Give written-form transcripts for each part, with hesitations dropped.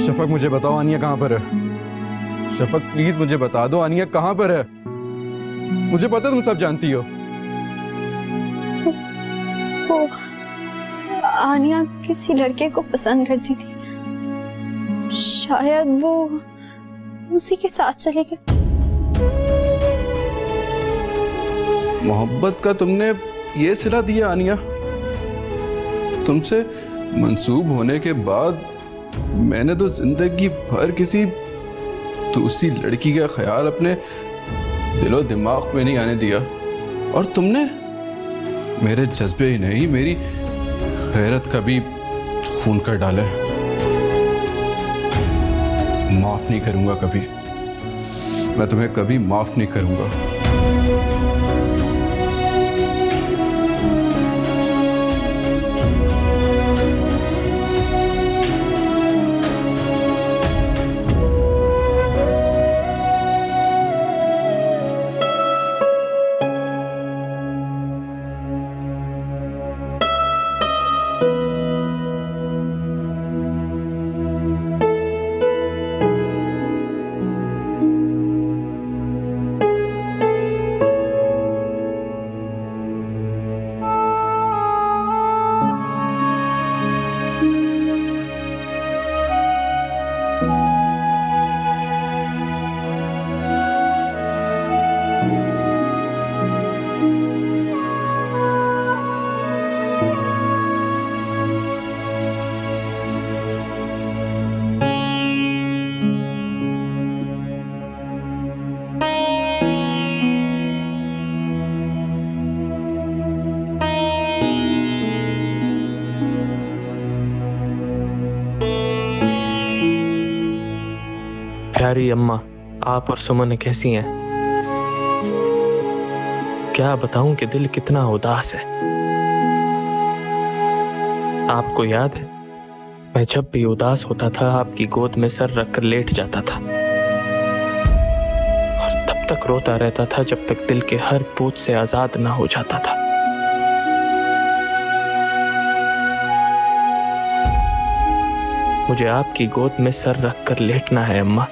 शफक मुझे बताओ आनिया कहाँ पर है। शफक प्लीज मुझे बता दो आनिया कहाँ पर है। मुझे पता तुम सब जानती हो। वो आनिया किसी लड़के को पसंद करती थी, शायद वो उसी के साथ चले गए। मोहब्बत का तुमने ये सिला दिया आनिया। तुमसे मंसूब होने के बाद मैंने तो जिंदगी भर किसी दूसरी लड़की का ख्याल अपने दिलो दिमाग में नहीं आने दिया, और तुमने मेरे जज्बे ही नहीं मेरी गैरत का भी खून कर डाला है। माफ नहीं करूंगा कभी, मैं तुम्हें कभी माफ नहीं करूंगा। प्यारी अम्मा, आप और सुमन कैसी हैं? क्या बताऊं कि दिल कितना उदास है। आपको याद है, मैं जब भी उदास होता था आपकी गोद में सर रखकर लेट जाता था, और तब तक रोता रहता था जब तक दिल के हर बोझ से आजाद ना हो जाता था। मुझे आपकी गोद में सर रखकर लेटना है अम्मा।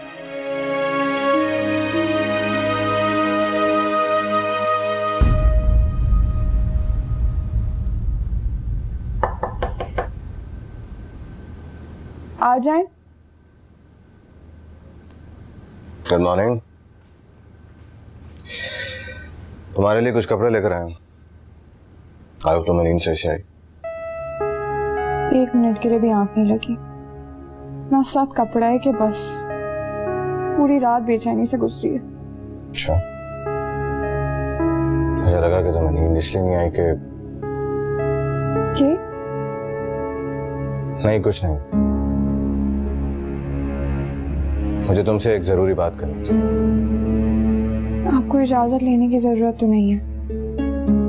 आ जाए। Good morning. तुम्हारे लिए कुछ कपड़े लेकर आया हूं। आई तुम्हें नींद से आई। 1 मिनट के लिए भी आंख नहीं लगी। ना साथ कपड़ा है कि बस पूरी रात बेचैनी से गुजरी है। अच्छा, मुझे लगा कि तुम्हें नींद इसलिए नहीं आई कि नहीं, कुछ नहीं। मुझे तुमसे एक जरूरी बात करनी थी। आपको इजाजत लेने की जरूरत तो नहीं है,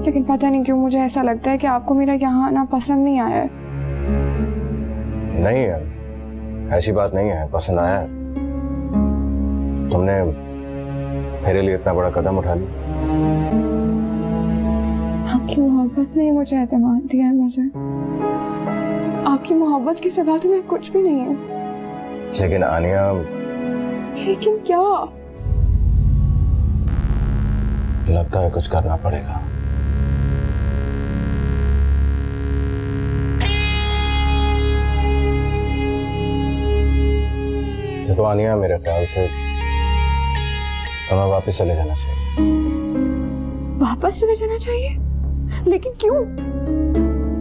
लेकिन पता नहीं क्यों मुझे ऐसा लगता है कि आपको मेरा यहाँ आना पसंद नहीं आया है। नहीं है, ऐसी बात नहीं है, पसंद आया है। तुमने मेरे लिए इतना बड़ा कदम उठा लिया। आपकी मोहब्बत ने मुझे एतमाद दिया है। मुझे आपकी मोहब्बत के सिवा तो मैं कुछ भी नहीं हूँ। लेकिन आनिया, लेकिन क्या? लगता है कुछ करना पड़ेगा। देखो आनिया, मेरे ख्याल से तुम्हें वापस चले जाना चाहिए। वापस चले जाना चाहिए? लेकिन क्यों?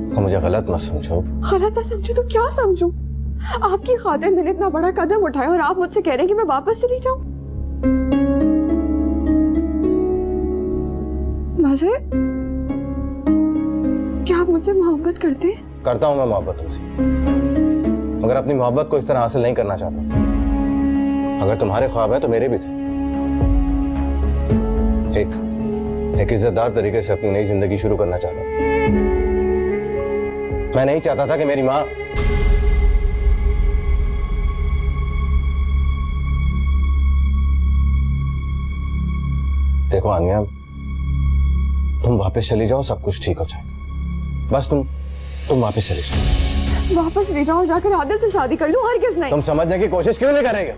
तो मुझे गलत मत समझो। गलत ना समझू तो क्या समझू? आपकी खातिर मैंने इतना बड़ा कदम उठाया और आप मुझसे कह रहे हैं कि मैं वापस चली जाऊं? मजे? क्या आप मुझसे मोहब्बत करते हैं? करता हूं मैं मोहब्बत तुमसे, मगर अपनी मोहब्बत को इस तरह हासिल नहीं करना चाहता था। अगर तुम्हारे ख्वाब हैं तो मेरे भी थे। एक इज्जतदार तरीके से अपनी नई जिंदगी शुरू करना चाहता था। मैं नहीं चाहता था कि मेरी माँ देखो आनिया, तुम वापस चली जाओ, सब कुछ ठीक हो जाएगा। बस तुम वापस चली जाओ। वापस ले जाओ, जाकर आदिल से शादी कर लूं। हरगिज़ नहीं। तुम समझने की कोशिश क्यों नहीं कर रही हो?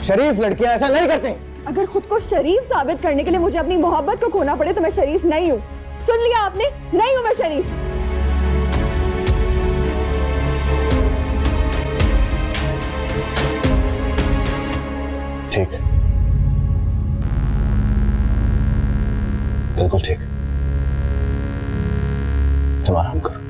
शरीफ लड़कियां ऐसा नहीं करती। अगर खुद को शरीफ साबित करने के लिए मुझे अपनी मोहब्बत को खोना पड़े तो मैं शरीफ नहीं हूँ। सुन लिया आपने? नहीं हूँ मैं शरीफ। ठीक, बिल्कुल ठीक। तुम आराम करो।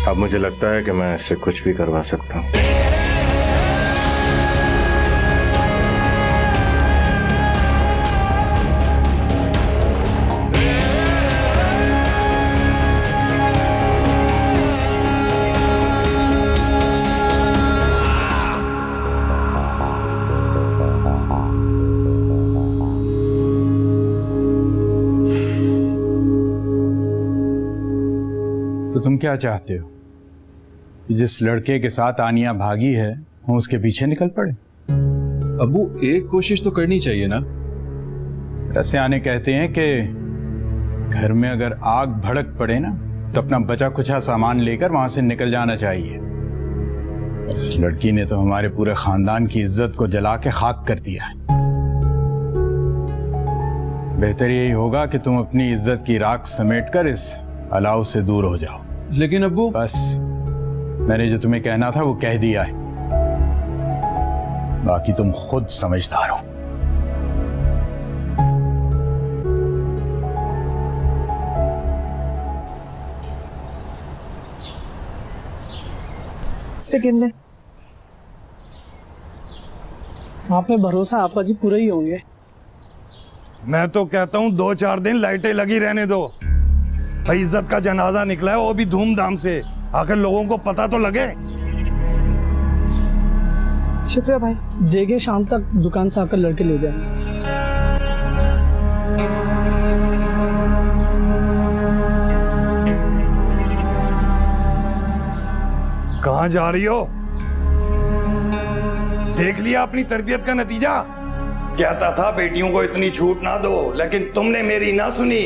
अब मुझे लगता है कि मैं इससे कुछ भी करवा सकता हूँ। तो तुम क्या चाहते हो कि जिस लड़के के साथ आनिया भागी है हम उसके पीछे निकल पड़े? अबू एक कोशिश तो करनी चाहिए ना। ऐसे आने कहते हैं कि घर में अगर आग भड़क पड़े ना तो अपना बचा खुचा सामान लेकर वहां से निकल जाना चाहिए। इस लड़की ने तो हमारे पूरे खानदान की इज्जत को जला के खाक कर दिया है। बेहतर यही होगा कि तुम अपनी इज्जत की राख समेटकर इस अलाव से दूर हो जाओ। लेकिन अब्बू, बस मैंने जो तुम्हें कहना था वो कह दिया है, बाकी तुम खुद समझदार हो। सेकंड आप पे भरोसा आपका जी पूरे ही होंगे। मैं तो कहता हूँ 2-4 दिन लाइटें लगी रहने दो भाई। इज्जत का जनाजा निकला है वो भी धूमधाम से, आखिर लोगों को पता तो लगे। शुक्रिया भाई। देखिए शाम तक दुकान से आकर लड़के ले जाए। कहाँ जा रही हो? देख लिया अपनी तरबियत का नतीजा। कहता था बेटियों को इतनी छूट ना दो, लेकिन तुमने मेरी ना सुनी।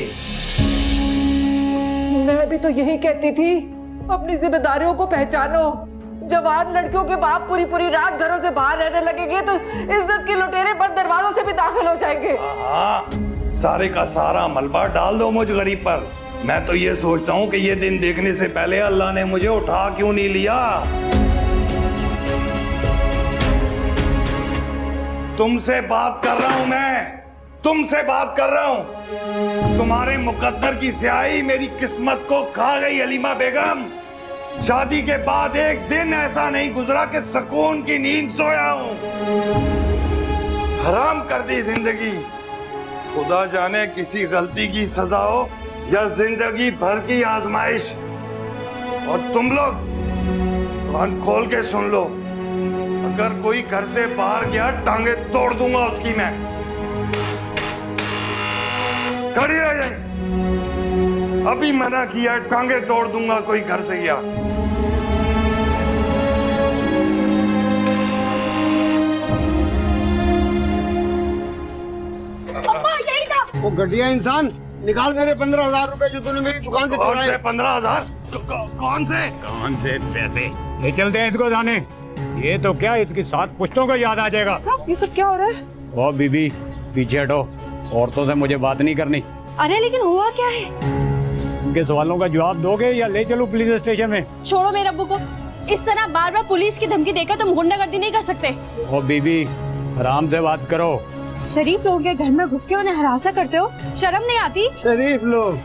मैं भी तो यही कहती थी, अपनी जिम्मेदारियों को पहचानो। जवान लड़कियों के बाप पूरी पूरी रात घरों से बाहर रहने लगेंगे तो इज्जत के लुटेरे बंद दरवाजों से भी दाखिल हो जाएंगे। हाँ, सारे का सारा मलबा डाल दो मुझ गरीब पर। मैं तो ये सोचता हूँ कि ये दिन देखने से पहले अल्लाह ने मुझे उठा क्यों नहीं लिया। तुमसे बात कर रहा हूं, मैं तुमसे बात कर रहा हूं। तुम्हारे मुकद्दर की स्याही मेरी किस्मत को खा गई हलीमा बेगम। शादी के बाद एक दिन ऐसा नहीं गुजरा कि सुकून की नींद सोया हूं। हराम कर दी जिंदगी। खुदा जाने किसी गलती की सजा हो या जिंदगी भर की आजमाइश। और तुम लोग कान खोल के सुन लो, अगर कोई घर से बाहर गया टांगे तोड़ दूंगा उसकी मैं। खड़ी रह जाए, अभी मना किया, टांगे तोड़ दूंगा कोई घर से गया। वो घटिया इंसान, निकाल मेरे 15,000 रुपए जो तूने मेरी दुकान से चुराए। 15,000? कौन से पैसे? ले चलते हैं इसको जाने। ये तो क्या, इसकी 7 पुश्तों को याद आ जाएगा। ये सब क्या हो रहा है? ओ बीबी पीछे हटो, औरतों से मुझे बात नहीं करनी। अरे लेकिन हुआ क्या है? उनके सवालों का जवाब दोगे या ले चलो पुलिस स्टेशन में? छोड़ो मेरे अब्बू को। इस तरह बार बार पुलिस की धमकी देकर तुम गुंडागर्दी नहीं कर सकते। ओ बीबी आराम से बात करो। शरीफ लोगों के घर में घुस के उन्हें हरासा करते हो, शर्म नहीं आती? शरीफ लोग,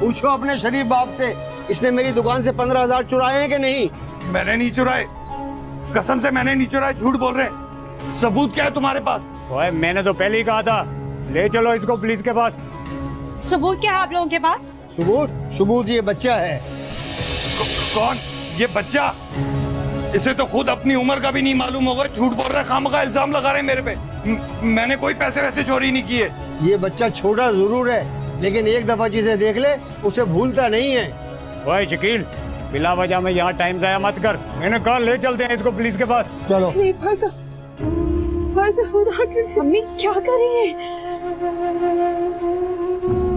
पूछो अपने शरीफ बाप से, इसने मेरी दुकान से 15,000 चुराए हैं कि नहीं? मैंने नहीं चुराए, कसम से मैंने नहीं चुराए। झूठ बोल रहे। सबूत क्या है तुम्हारे पास? ओए मैंने तो पहले ही कहा था, ले चलो इसको पुलिस के पास। सबूत क्या है आप लोगों के पास? सबूत ये बच्चा है। कौन ये बच्चा? इसे तो खुद अपनी उम्र का भी नहीं मालूम होगा। झूठ बोल रहा है, खामखा इल्जाम लगा रहे मेरे पे। मैंने कोई पैसे वैसे चोरी नहीं किए। ये बच्चा छोटा जरूर है, लेकिन एक दफा जिसे देख ले उसे भूलता नहीं है। ओए शकील, बिला वजह में यहाँ टाइम जाया मत कर। मैंने कहा ले चलते हैं इसको पुलिस के पास। चलो। नहीं भाई साहब, खुदा के मम्मी क्या कर रही है?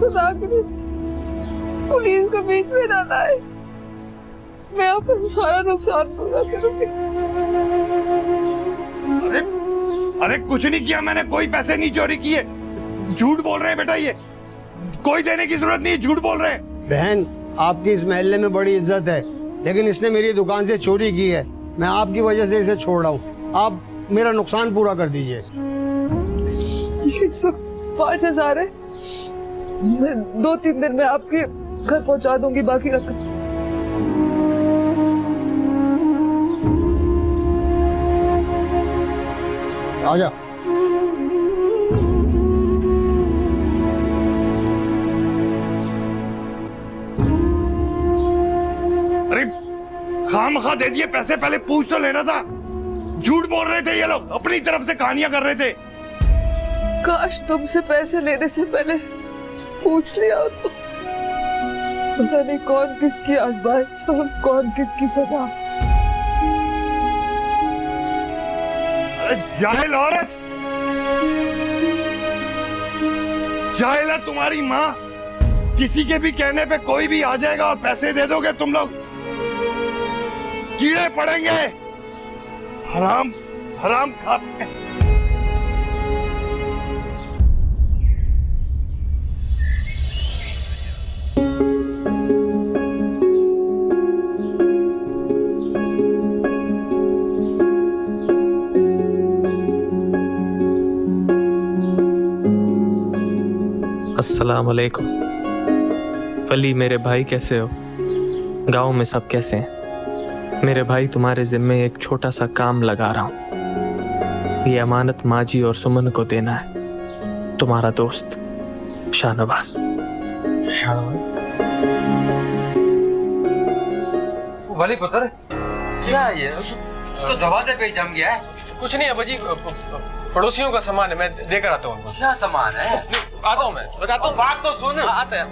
खुदा करे पुलिस को बीच में ना लाए, मैं आपका सारा नुकसान पूरा करूंगी। अरे कुछ नहीं किया मैंने, कोई पैसे नहीं चोरी किए। झूठ बोल रहे हैं बेटा, ये कोई देने की जरूरत नहीं, झूठ बोल रहे हैं। बहन, आपकी इस मोहल्ले में बड़ी इज्जत है, लेकिन इसने मेरी दुकान से चोरी की है। मैं आपकी वजह से इसे छोड़ रहा हूँ, आप मेरा नुकसान पूरा कर दीजिए। 5,000 है, मैं 2-3 दिन में आपके घर पहुंचा दूंगी, बाकी रकम। आजा। अरे खामखा दे दिए पैसे, पहले पूछ तो लेना था। झूठ बोल रहे थे ये लोग, अपनी तरफ से कहानियां कर रहे थे। काश तुमसे पैसे लेने से पहले पूछ लिया हो तो। पता नहीं कौन किसकी आजमाइश और कौन किसकी सजा। अरे जाहिल औरत, जाहिल है तुम्हारी माँ। किसी के भी कहने पे कोई भी आ जाएगा और पैसे दे दोगे तुम लोग, कीड़े पड़ेंगे। हराम हराम खाते। अस्सलाम वालेकुम। वली मेरे भाई कैसे हो? गांव में सब कैसे हैं? मेरे भाई तुम्हारे जिम्मे एक छोटा सा काम लगा रहा हूँ। ये अमानत माजी और सुमन को देना है। तुम्हारा दोस्त शाहनवाज। शाहनवाज वली पुत्र, क्या ये तो दरवाजे पे जम गया है? कुछ नहीं अब्बा जी, पड़ोसियों का सामान है, मैं देकर आता हूँ उनको। क्या सामान है? आता हूँ, मैं बताता हूँ। बात तो सुन। आता है।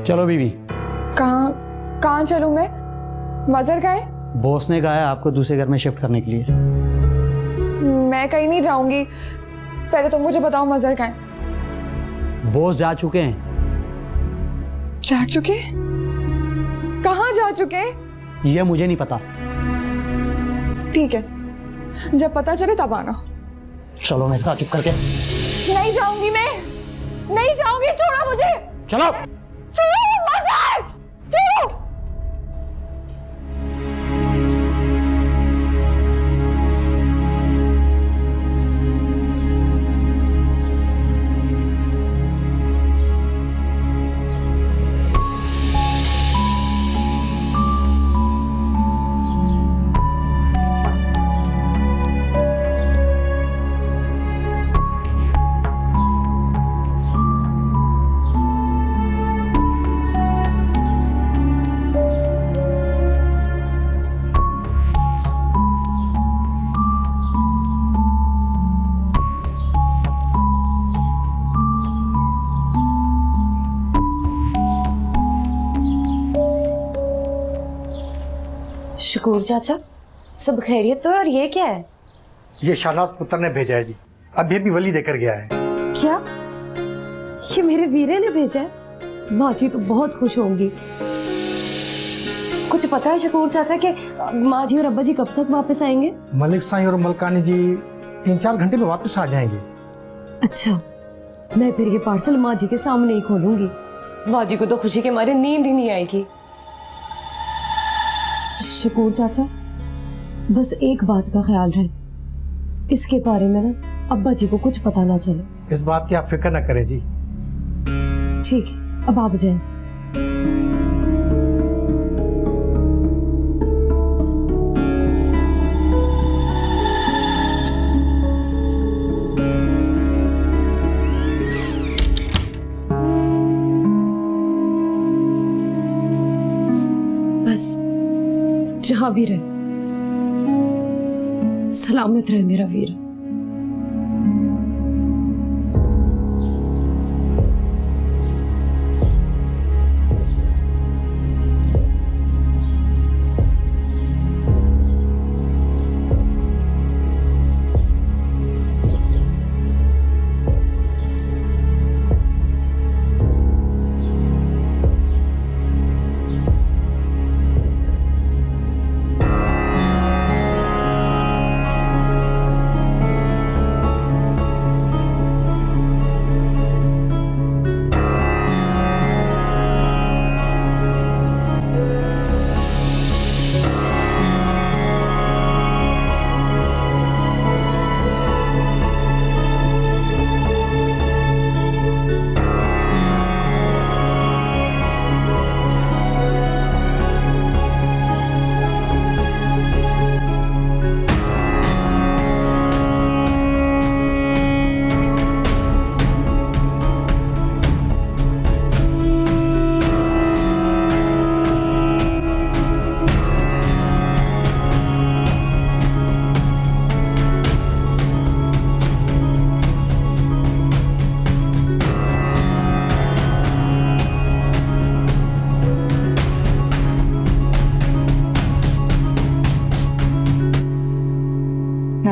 चलो बीवी। कहाँ चलूं मैं? मजर का है? बॉस ने कहा है आपको दूसरे घर में शिफ्ट करने के लिए। मैं कहीं नहीं जाऊंगी, पहले तो मुझे बताओ मजर का है? बॉस जा चुके हैं। जा चुके? कहाँ जा चुके? ये मुझे नहीं पता। ठीक है, जब पता चले तब आना। चलो मेरे साथ चुप करके। नहीं जाऊंगी मैं, नहीं जाऊंगी, छोड़ो मुझे। चलो मजर, छोड़ो। शकूर चाचा, सब खैरियत तो है? और ये क्या है? ये शाहनवाज पुत्र ने भेजा है जी, अभी भी वली देकर गया है। क्या ये मेरे वीरे ने भेजा है? माँ जी तो बहुत खुश होंगी। कुछ पता है शकूर चाचा कि माँ जी और अब्बा जी कब तक वापस आएंगे? मलिक साईं और मलकानी जी 3-4 घंटे में वापस आ जाएंगे। अच्छा, मैं फिर ये पार्सल माँ जी के सामने ही खोलूंगी। माँ जी को तो खुशी के मारे नींद ही नहीं आएगी। शकूर चाचा, बस एक बात का ख्याल रहे, इसके बारे में ना अब्बा जी को कुछ पता ना चले। इस बात की आप फिक्र न करें जी। ठीक है, अब आप जाएं। बस जहां भी रहे सलामत रहे मेरा वीर।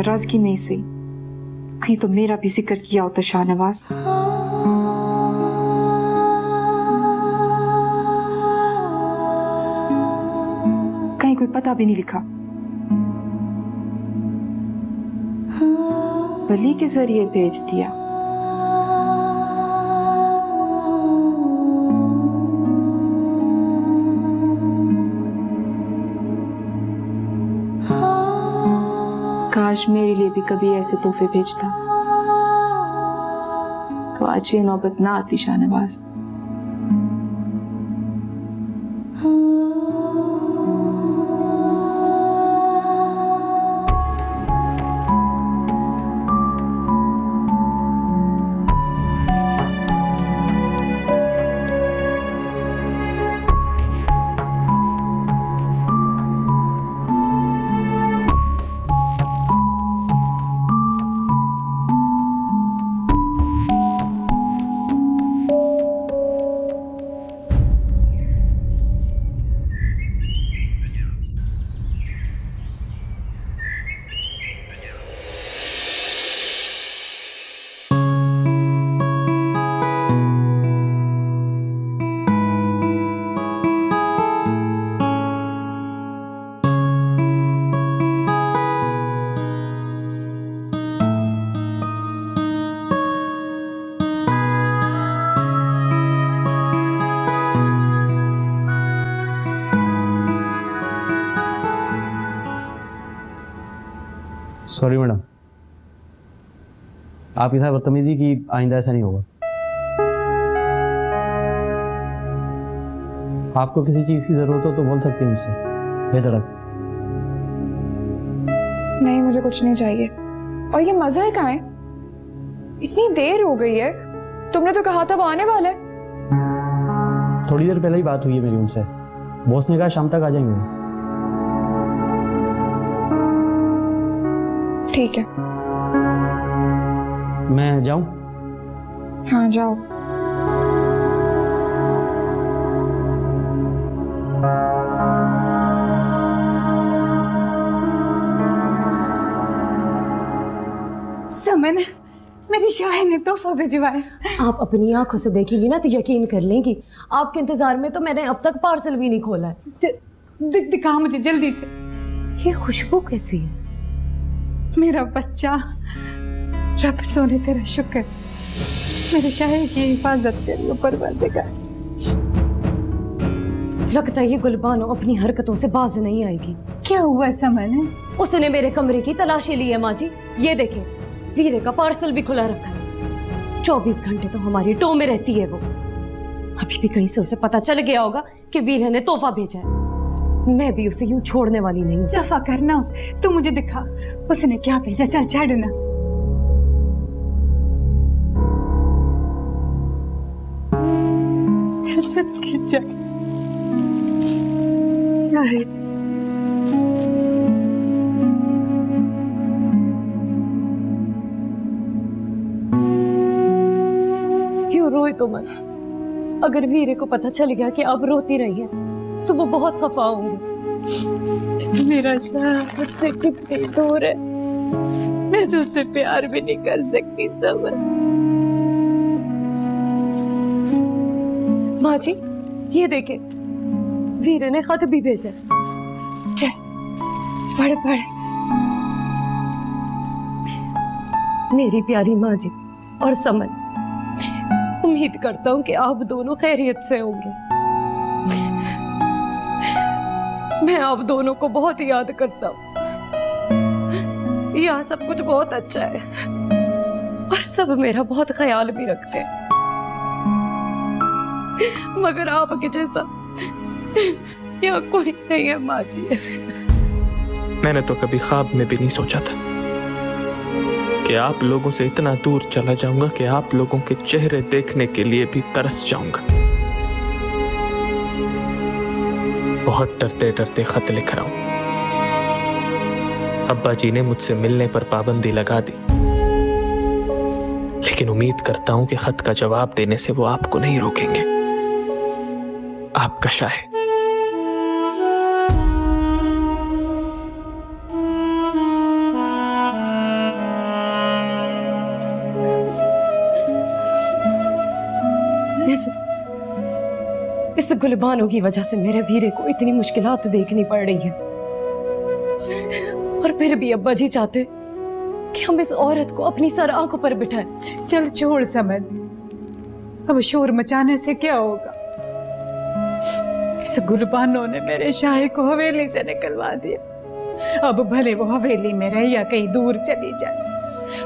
नाराजगी में ही सही कहीं तो मेरा भी जिक्र किया होता शाहनवाज। कहीं कोई पता भी नहीं लिखा, वली के जरिए भेज दिया। काश मेरे लिए भी कभी ऐसे तोहफे भेजता तो आज ये नौबत ना आती शाहनवाज। सॉरी मैडम, आपके साथ बदतमीजी की, आइंदा ऐसा नहीं होगा। आपको किसी चीज की जरूरत हो तो बोल सकती हैं मुझसे बेधड़क। नहीं, मुझे कुछ नहीं चाहिए। और ये मजहर कहाँ है? इतनी देर हो गई है, तुमने तो कहा था वो आने वाला है। थोड़ी देर पहले ही बात हुई है मेरी उनसे, बॉस ने कहा शाम तक आ जाएंगे वो। ठीक है, मैं जाऊं? हाँ जाओ। समन, मेरी शाह ने तोहफा भिजवाया। आप अपनी आंखों से देखेंगी ना तो यकीन कर लेंगी। आपके इंतजार में तो मैंने अब तक पार्सल भी नहीं खोला है। दिखा मुझे जल्दी से। ये खुशबू कैसी है? मेरा बच्चा, रब सोने तेरा शुक्र, मेरे शाही की हिफाजत करियो परवरदिगार। लगता है ये गुलबानो अपनी हरकतों से बाज नहीं आएगी। क्या हुआ समन? उसने मेरे कमरे की तलाशी ली है माँ जी। ये देखें, वीरे का पार्सल भी खुला रखा है। 24 घंटे तो हमारी टो में रहती है वो। अभी भी कहीं से उसे पता चल गया होगा कि वीरे ने तोहफा भेजा है। मैं भी उसे यूं छोड़ने वाली नहीं। जफा करना उसे, तू मुझे दिखा उसने क्या भेजा। चल छाड़ना। क्या है? क्यों रोए तो मत। अगर वीरे को पता चल गया कि अब रोती रही है तो वो बहुत खफा होंगे। मेरा शाह मुझसे कितनी दूर है, मैं तो उससे प्यार भी नहीं कर सकती समझ। माँ जी, ये देखे, वीरे ने खत भी भेजा। चल पढ़ पढ़। मेरी प्यारी माँ जी और समन, उम्मीद करता हूँ कि आप दोनों खैरियत से होंगे। मैं आप दोनों को बहुत याद करता हूँ। यहाँ सब कुछ बहुत अच्छा है और सब मेरा बहुत ख्याल भी रखते हैं, मगर आपके जैसा यहाँ कोई नहीं है माँ जी। मैंने तो कभी ख्वाब में भी नहीं सोचा था कि आप लोगों से इतना दूर चला जाऊंगा कि आप लोगों के चेहरे देखने के लिए भी तरस जाऊंगा। बहुत डरते डरते खत लिख रहा हूं। अब्बा जी ने मुझसे मिलने पर पाबंदी लगा दी, लेकिन उम्मीद करता हूं कि खत का जवाब देने से वो आपको नहीं रोकेंगे। आपका शाह। इस गुलबानों की वजह से मेरे वीरे को इतनी मुश्किलात देखनी पड़ रही है, और फिर भी अब्बा जी चाहते कि हम इस औरत को अपनी सर आंखों पर बिठाएं। चल छोड़ समझ, अब शोर मचाने से क्या होगा। इस गुलबानों ने मेरे शाही को हवेली से निकलवा दिया। अब भले वो हवेली में रहे या कहीं दूर चली जाए,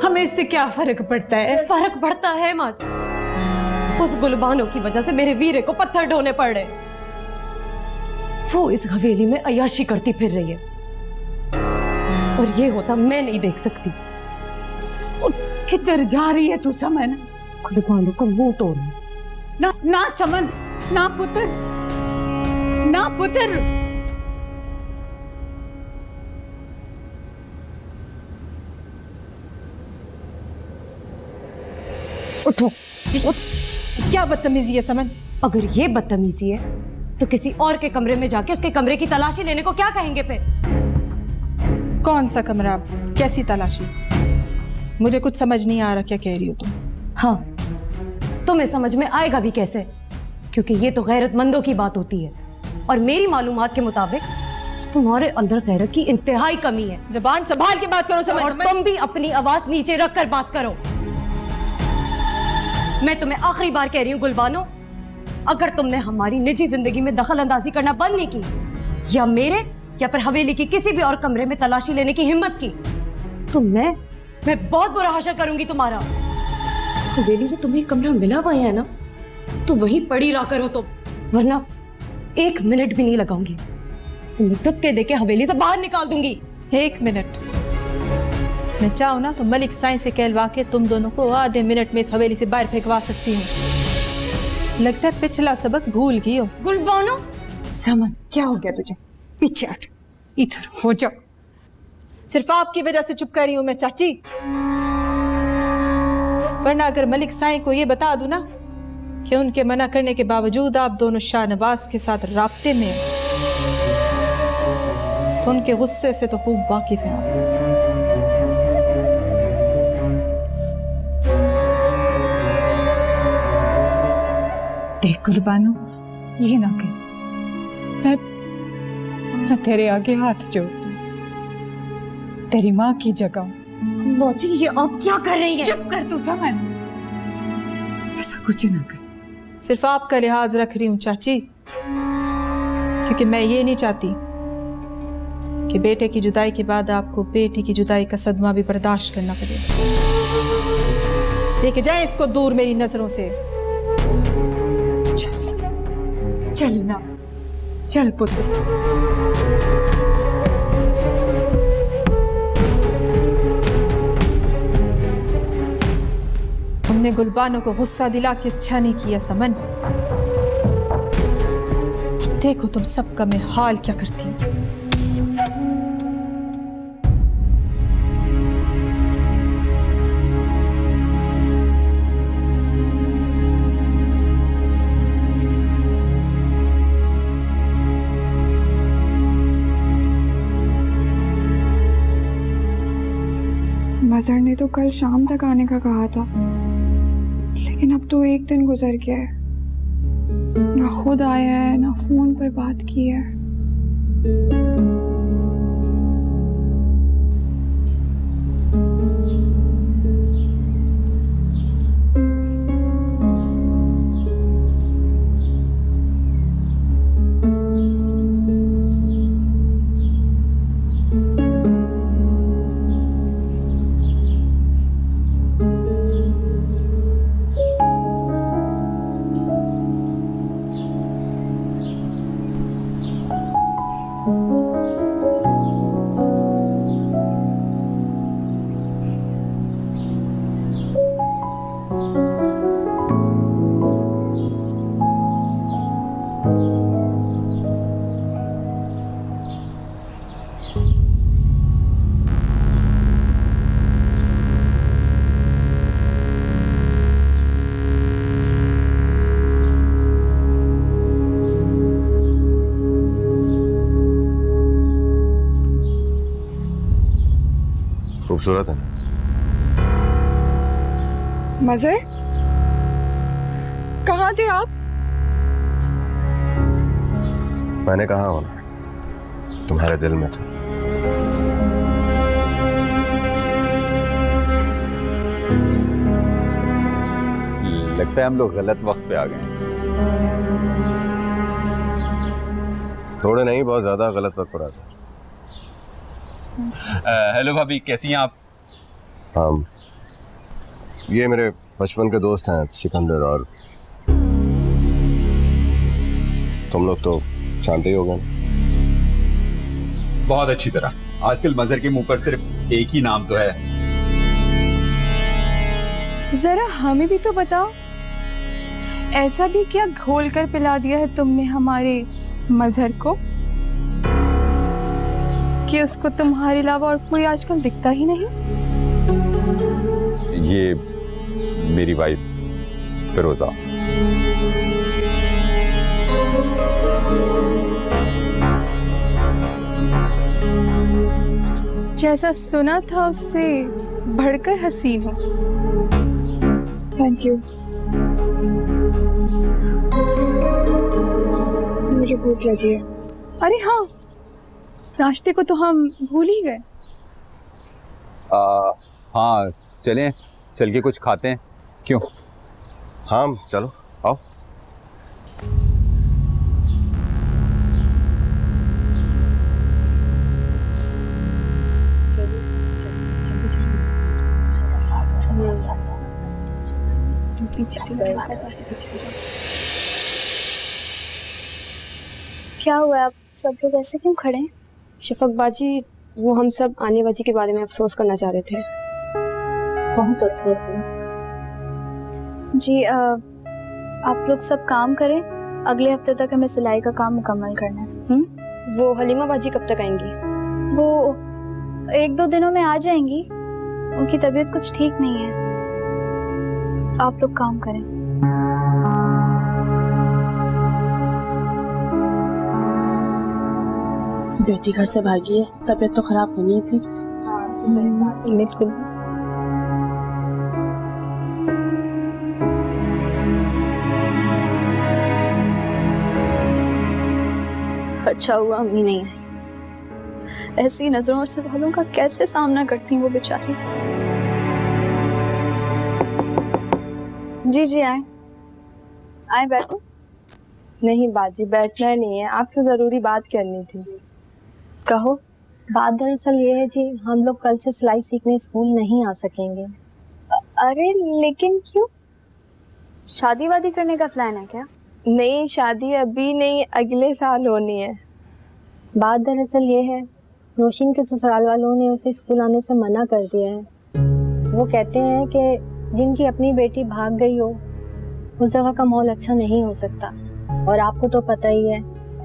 हमें इससे क्या फर्क पड़ता है? फर्क पड़ता है माँ जी। उस गुलबानों की वजह से मेरे वीरे को पत्थर ढोने पड़ रहे। वो इस हवेली में अय्याशी करती फिर रही है, और ये होता मैं नहीं देख सकती। किधर जा रही है तू समन? गुलबानों को मुंह तोड़ना। ना ना समन, ना पुत्र, ना पुत्र। उठो, क्या बदतमीजी है समन? अगर ये बदतमीजी है तो किसी और के कमरे में जाके उसके कमरे की तलाशी लेने को क्या कहेंगे फिर? कौन सा कमरा, कैसी तलाशी? मुझे कुछ समझ नहीं आ रहा क्या कह रही हो तुम। हाँ, तुम्हें समझ में आएगा भी कैसे, क्योंकि ये तो गैरतमंदों की बात होती है, और मेरी मालूमात के मुताबिक तुम्हारे अंदर गैरत की इंतहाई कमी है। जुबान संभाल के बात करो समझ। और तुम भी अपनी आवाज नीचे रख कर बात करो। मैं तुम्हें आखिरी बार कह रही हूँ गुलबानो, अगर तुमने हमारी निजी जिंदगी में दखल अंदाजी करना बंद नहीं की, या मेरे या फिर हवेली के किसी भी और कमरे में तलाशी लेने की हिम्मत की, तो मैं बहुत बुरा हशर करूंगी तुम्हारा। हवेली में तुम्हें कमरा मिला हुआ है ना, तो वहीं पड़ी रहा करो तुम, वरना 1 मिनट भी नहीं लगाऊंगी। तुम्हें धक्के देके हवेली से बाहर निकाल दूंगी। 1 मिनट? मैं चाहूँ ना तो मलिक साईं से कहलवा के तुम दोनों को आधे मिनट में इस हवेली से बाहर फेंकवा सकती हूँ। लगता है पिछला सबक भूल गई हो। गुलबानो, समन क्या हो गया तुझे? पीछे हट, इधर हो जाओ। सिर्फ आपकी वजह से चुप कर रही हूँ मैं चाची, वरना अगर मलिक साईं को ये बता दूं ना कि उनके मना करने के बावजूद आप दोनों शाहनवाज के साथ राब्ते में हैं, तो उनके गुस्से से तो खूब वाकिफ है आप। देख गुलबानो, ये ना कर। मैं तेरे आगे हाथ जोड़ती हूँ, तेरी माँ की जगह। मौजी, ये आप क्या कर रही हैं? चुप कर तू समन, ऐसा कुछ ना कर। सिर्फ आपका लिहाज रख रही हूँ चाची, क्योंकि मैं ये नहीं चाहती कि बेटे की जुदाई के बाद आपको बेटी की जुदाई का सदमा भी बर्दाश्त करना पड़े। लेके जाए इसको दूर मेरी नजरों से। चल ना, चल पुत्र। हमने गुलबानों को गुस्सा दिला के अच्छा नहीं किया समन। देखो तुम सबका मैं हाल क्या करती हूँ। मजहर ने तो कल शाम तक आने का कहा था, लेकिन अब तो 1 दिन गुजर गया है। ना खुद आया है, ना फोन पर बात की है। खूबसूरत है ना? मजहर, कहाँ थे आप? मैंने कहा होना, तुम्हारे दिल में था। लगता है हम लोग गलत वक्त पे आ गए। थोड़े नहीं, बहुत ज्यादा गलत वक्त पर आ गए। हेलो भाभी, कैसी हैं आप? हाँ, ये मेरे बचपन के दोस्त हैं सिकंदर, और तुम लोग तो जानते ही हो गए। बहुत अच्छी तरह। आजकल मजहर के मुंह पर सिर्फ एक ही नाम तो है। जरा हमें भी तो बताओ, ऐसा भी क्या घोल कर पिला दिया है तुमने हमारे मजहर को कि उसको तुम्हारे अलावा और कोई आजकल दिखता ही नहीं? ये मेरी वाइफ फिरोजा। जैसा सुना था उससे बढ़कर हसीन हो। Thank you. मुझे भूख लगी है। अरे हाँ, नाश्ते को तो हम भूल ही गए। हाँ, चलें, चल के कुछ खाते हैं। क्यों? हाँ चलो, आओ। क्या हुआ, आप सब लोग ऐसे क्यों खड़े हैं? शफक बाजी, वो हम सब आने बाजी के बारे में अफसोस करना चाह रहे थे। बहुत अफसोस हुआ जी। आप लोग सब काम करें, अगले हफ्ते तक हमें सिलाई का काम मुकम्मल करना है। वो हलीमा बाजी कब तक आएंगी? वो 1-2 दिनों में आ जाएंगी, उनकी तबीयत कुछ ठीक नहीं है। आप लोग काम करें। बेटी घर से भागी है, तबीयत तो खराब होनी थी। बिल्कुल। अच्छा हुआ अम्मी नहीं आई, ऐसी नजरों और सवालों का कैसे सामना करती वो बेचारी। जी जी, आए आए, बैठो। नहीं बाजी, बैठना नहीं है, आपसे जरूरी बात करनी थी। कहो। बात दरअसल ये है जी, हम लोग कल से सिलाई सीखने स्कूल नहीं आ सकेंगे। अरे लेकिन क्यों? शादी वादी करने का प्लान है क्या? नहीं, शादी अभी नहीं, अगले साल होनी है। बात दरअसल ये है, नौशीन के ससुराल वालों ने उसे स्कूल आने से मना कर दिया है। वो कहते हैं कि जिनकी अपनी बेटी भाग गई हो, उस जगह का माहौल अच्छा नहीं हो सकता। और आपको तो पता ही है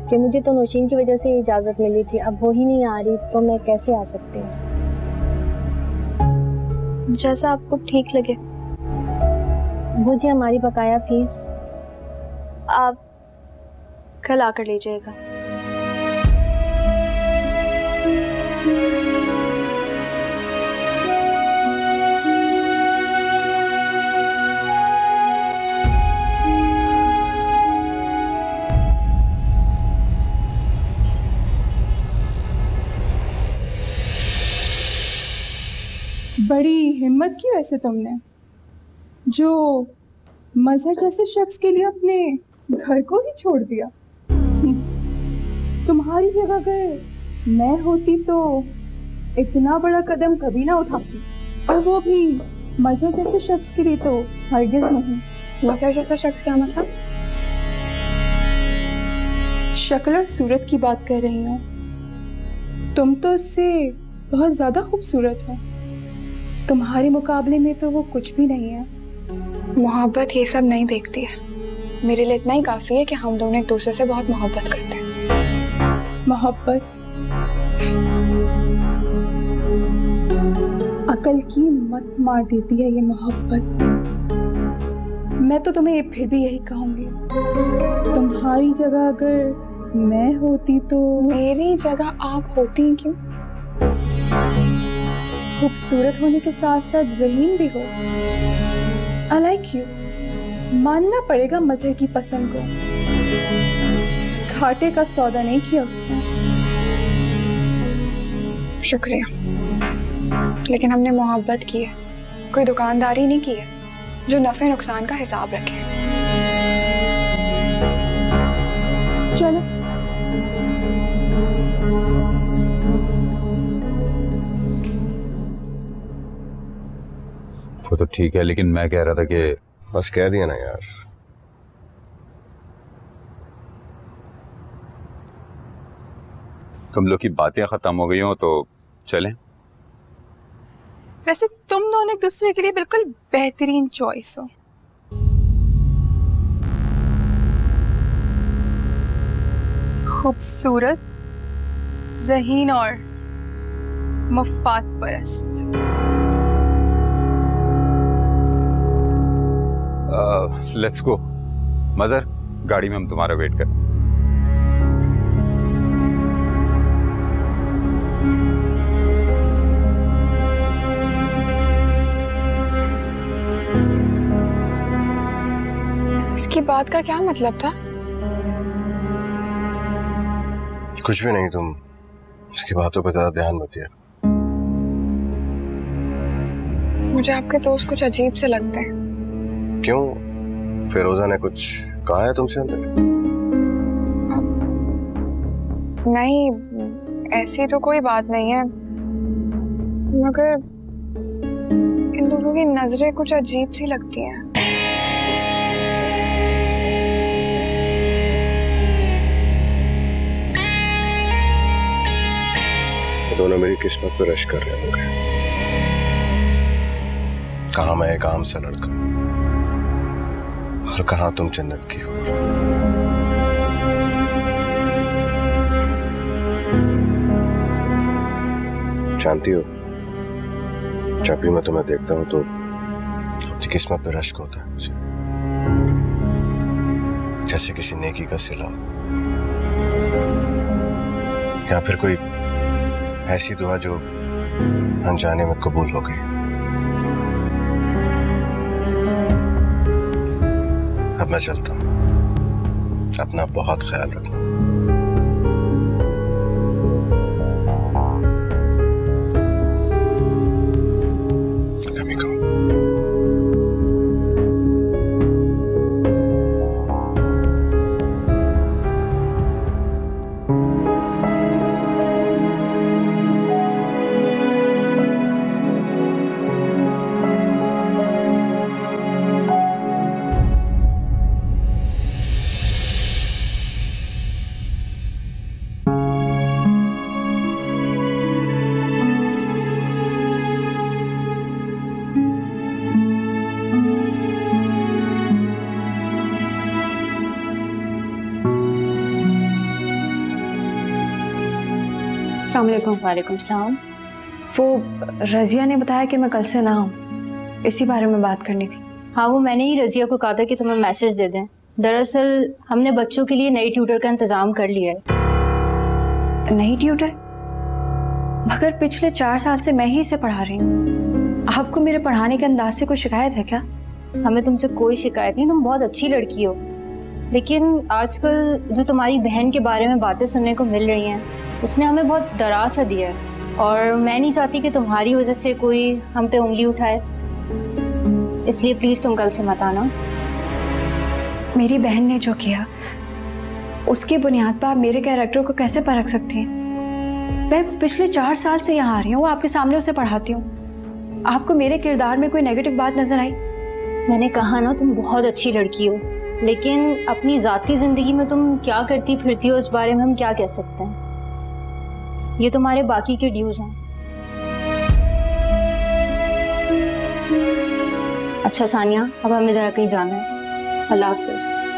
कि मुझे तो नौशीन की वजह से इजाज़त मिली थी, अब वो ही नहीं आ रही तो मैं कैसे आ सकती हूँ? जैसा आपको ठीक लगे। वो जी हमारी बकाया फीस आप कल आकर ले जाएगा। बड़ी हिम्मत की वैसे तुमने, जो मजहर जैसे शख्स के लिए अपने घर को ही छोड़ दिया। तुम्हारी जगह अगर मैं होती तो इतना बड़ा कदम कभी ना उठाती, और वो भी मजहर जैसे शख्स के लिए तो हरगिज नहीं। मजहर जैसा शख्स क्या मतलब? शक्ल और सूरत की बात कर रही हूँ। तुम तो उससे बहुत ज्यादा खूबसूरत हो, तुम्हारे मुकाबले में तो वो कुछ भी नहीं है। मोहब्बत ये सब नहीं देखती है, मेरे लिए इतना ही काफी है कि हम दोनों एक दूसरे से बहुत मोहब्बत करते हैं। मोहब्बत अकल की मत मार देती है ये मोहब्बत। मैं तो तुम्हें फिर भी यही कहूंगी, तुम्हारी जगह अगर मैं होती तो। मेरी जगह आप होती क्यों? खूबसूरत होने के साथ साथ ज़हीन भी हो। I like you। मानना पड़ेगा मजहर की पसंद को। घाटे का सौदा नहीं किया उसने। शुक्रिया, लेकिन हमने मोहब्बत की है, कोई दुकानदारी नहीं की है जो नफे नुकसान का हिसाब रखे। चलो। वो तो ठीक है, लेकिन मैं कह रहा था कि बस कह दिया ना यार। तुम लोग की बातें खत्म हो गई हो तो चलें। वैसे तुम दोनों एक दूसरे के लिए बिल्कुल बेहतरीन चॉइस हो। खूबसूरत, ज़हीन और मुफ्फात परस्त। Let's go. मजर, गाड़ी में हम तुम्हारा वेट करते हैं। इसकी बात का क्या मतलब था? कुछ भी नहीं, तुम उसकी बातों पर ज्यादा ध्यान मत दिया। मुझे आपके दोस्त कुछ अजीब से लगते हैं। क्यों? फिरोजा ने कुछ कहा है तुमसे अंदर? नहीं, ऐसी तो कोई बात नहीं है, मगर इन दोनों की नजरें कुछ अजीब सी लगती हैं। दोनों मेरी किस्मत पे रश कर रहे होंगे। कहाँ मैं एक आम सा लड़का और कहाँ तुम जन्नत की हो। जानती हो, जब भी मैं तुम्हें देखता हूं तो अपनी किस्मत पे रश्क होता है मुझे, जैसे किसी नेकी का सिला या फिर कोई ऐसी दुआ जो अनजाने में कबूल हो गई। अब मैं चलता हूं, अपना बहुत ख्याल रखना। वालेकुम सलाम। वो रजिया ने बताया कि मैं कल से ना आऊँ, इसी बारे में बात करनी थी। हाँ, वो मैंने ही रजिया को कहा था कि तुम्हें मैसेज दे दें। दरअसल हमने बच्चों के लिए नई ट्यूटर का इंतजाम कर लिया है। नई ट्यूटर? मगर पिछले 4 साल से मैं ही इसे पढ़ा रही हूँ। आपको मेरे पढ़ाने के अंदाज से कोई शिकायत है क्या? हमें तुमसे कोई शिकायत नहीं, तुम बहुत अच्छी लड़की हो, लेकिन आजकल जो तुम्हारी बहन के बारे में बातें सुनने को मिल रही हैं, उसने हमें बहुत डरा सा दिया है, और मैं नहीं चाहती कि तुम्हारी वजह से कोई हम पे उंगली उठाए, इसलिए प्लीज तुम कल से मत आना। मेरी बहन ने जो किया उसकी बुनियाद पर आप मेरे कैरेक्टर को कैसे परख सकती हैं? मैं पिछले 4 साल से यहाँ आ रही हूँ, आपके सामने उसे पढ़ाती हूँ। आपको मेरे किरदार में कोई नेगेटिव बात नजर आई? मैंने कहा ना, तुम बहुत अच्छी लड़की हो, लेकिन अपनी जाती जिंदगी में तुम क्या करती फिरती हो, इस बारे में हम क्या कह सकते हैं। ये तुम्हारे बाकी के ड्यूज हैं। अच्छा सानिया, अब हमें जरा कहीं जाना है। अल्लाह हाफिज।